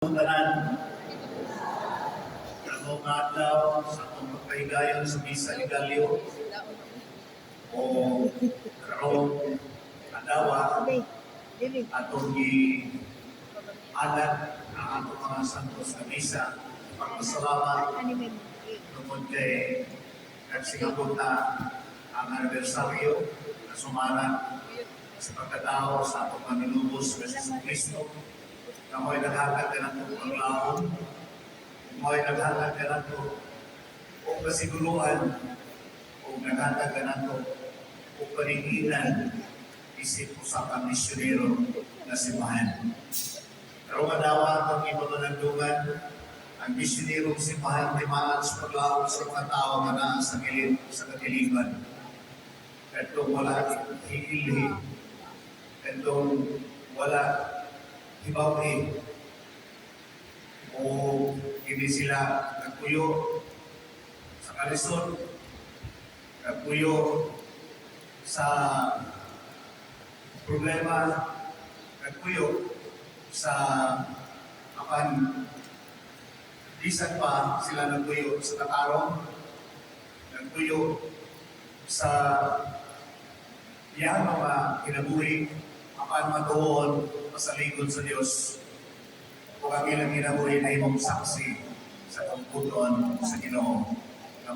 Tanan, karong adlaw sa akong pagpahigayon sa Misa Ligalyo o karong adlaw atong gi-alat ang atong mga santos sa Misa. Pagpasalamat tungkol kay nagsingabot na ang anibersaryo na sumaran sa pagkatao sa atong Manginubos Jesus Cristo. Na mo'y naghatag ka na ito paglaon, mo'y naghatag ka na ito o kasiguluhan, o naghatag ka na ito o panigilan isip sa kang misyonero na simbahan. Pero madawa ang ipamanagdugan, ang misyonero simbahan timaan sa paglaon sa mga tao na sa gilid, sa katiliban. Ito wala hihilhi, ito wala hibawi o hindi sila nagpuyo sa kalisod, nagpuyo sa problema, nagpuyo sa apan bisan pa sila nagpuyo sa katarong, nagpuyo sa iyang mga kinabuhi apan matuon masaligod sa Diyos kung ang ilang kinabuhi ay mong saksi sa tungkuton sa Ginoo na